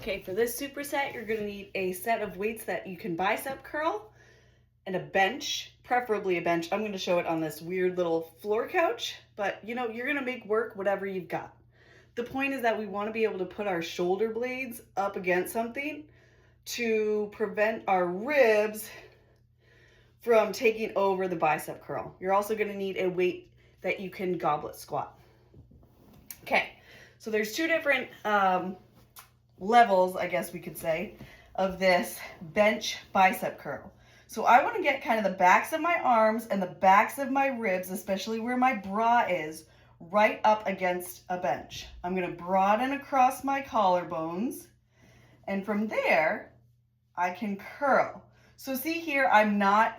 Okay, for this superset, you're gonna need a set of weights that you can bicep curl and a bench, preferably a bench. I'm gonna show it on this weird little floor couch, but you know, you're gonna make work whatever you've got. The point is that we wanna be able to put our shoulder blades up against something to prevent our ribs from taking over the bicep curl. You're also gonna need a weight that you can goblet squat. Okay, so there's two different levels, I guess we could say, of this bench bicep curl. So I want to get kind of the backs of my arms and the backs of my ribs, especially where my bra is, right up against a bench. I'm going to broaden across my collarbones, and from there I can curl. So see here, I'm not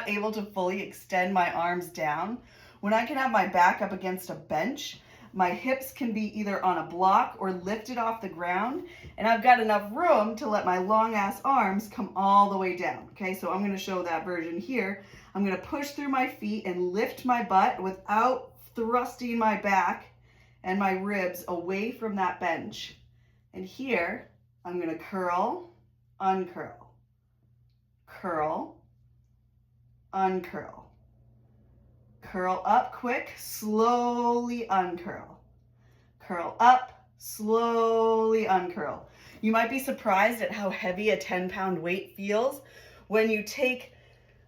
able to fully extend my arms down. When I can have my back up against a bench, my hips can be either on a block or lifted off the ground, and I've got enough room to let my long ass arms come all the way down. Okay, so I'm going to show that version here. I'm going to push through my feet and lift my butt without thrusting my back and my ribs away from that bench. And here, I'm going to curl, uncurl, curl, uncurl. Curl up quick, slowly uncurl. Curl up, slowly uncurl. You might be surprised at how heavy a 10-pound weight feels when you take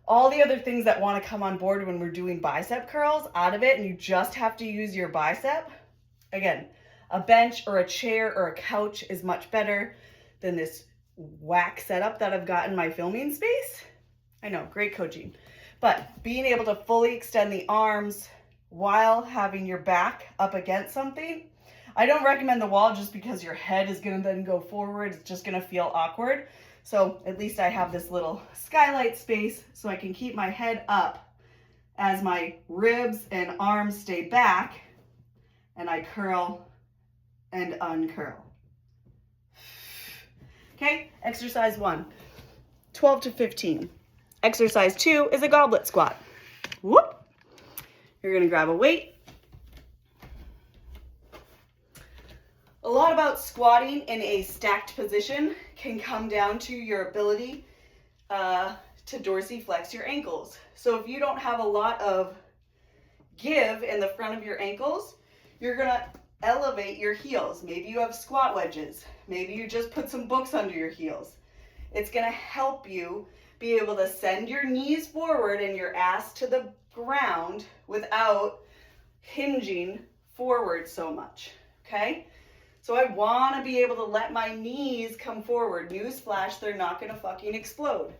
all the other things that want to come on board when we're doing bicep curls out of it and you just have to use your bicep. Again, a bench or a chair or a couch is much better than this whack setup that I've got in my filming space. I know, great coaching. But being able to fully extend the arms while having your back up against something, I don't recommend the wall just because your head is going to then go forward. It's just going to feel awkward. So at least I have this little skylight space so I can keep my head up as my ribs and arms stay back and I curl and uncurl. Okay, exercise 1, 12 to 15. Exercise 2 is a goblet squat. Whoop. You're going to grab a weight. A lot about squatting in a stacked position can come down to your ability to dorsiflex your ankles. So if you don't have a lot of give in the front of your ankles, you're going to elevate your heels. Maybe you have squat wedges. Maybe you just put some books under your heels. It's going to help you be able to send your knees forward and your ass to the ground without hinging forward so much, okay? So I want to be able to let my knees come forward. Newsflash, they're not going to fucking explode.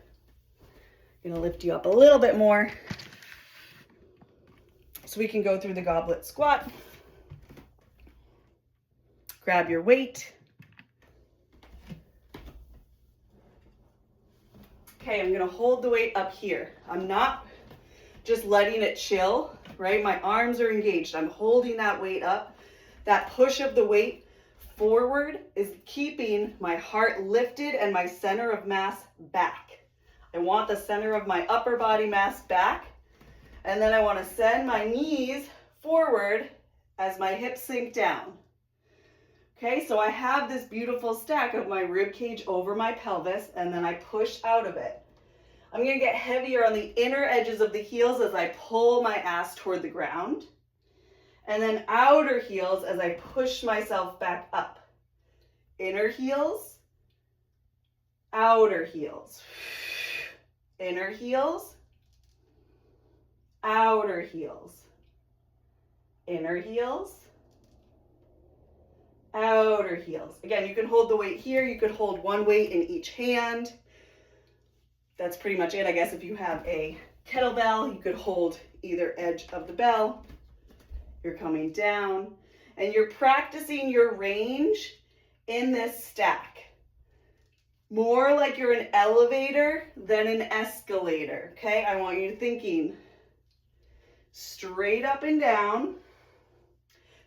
I'm going to lift you up a little bit more so we can go through the goblet squat. Grab your weight. Okay, I'm gonna hold the weight up here. I'm not just letting it chill, right? My arms are engaged. I'm holding that weight up. That push of the weight forward is keeping my heart lifted and my center of mass back. I want the center of my upper body mass back. And then I want to send my knees forward as my hips sink down. Okay, so I have this beautiful stack of my rib cage over my pelvis, and then I push out of it. I'm going to get heavier on the inner edges of the heels as I pull my ass toward the ground, and then outer heels as I push myself back up. Inner heels, outer heels, inner heels, outer heels, inner heels, outer heels. Again, you can hold the weight here. You could hold one weight in each hand. That's pretty much it. I guess if you have a kettlebell, you could hold either edge of the bell. You're coming down and you're practicing your range in this stack. More like you're an elevator than an escalator, okay? I want you thinking straight up and down.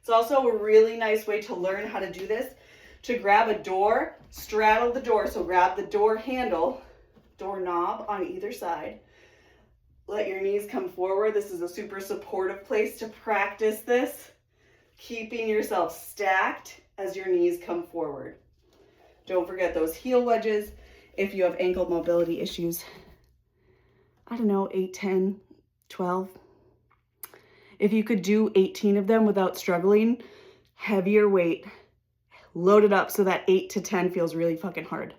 It's also a really nice way to learn how to do this, to grab a door, straddle the door. So grab the door handle, door knob on either side. Let your knees come forward. This is a super supportive place to practice this, keeping yourself stacked as your knees come forward. Don't forget those heel wedges. If you have ankle mobility issues, I don't know, 8, 10, 12. If you could do 18 of them without struggling, heavier weight, load it up so that 8 to 10 feels really fucking hard.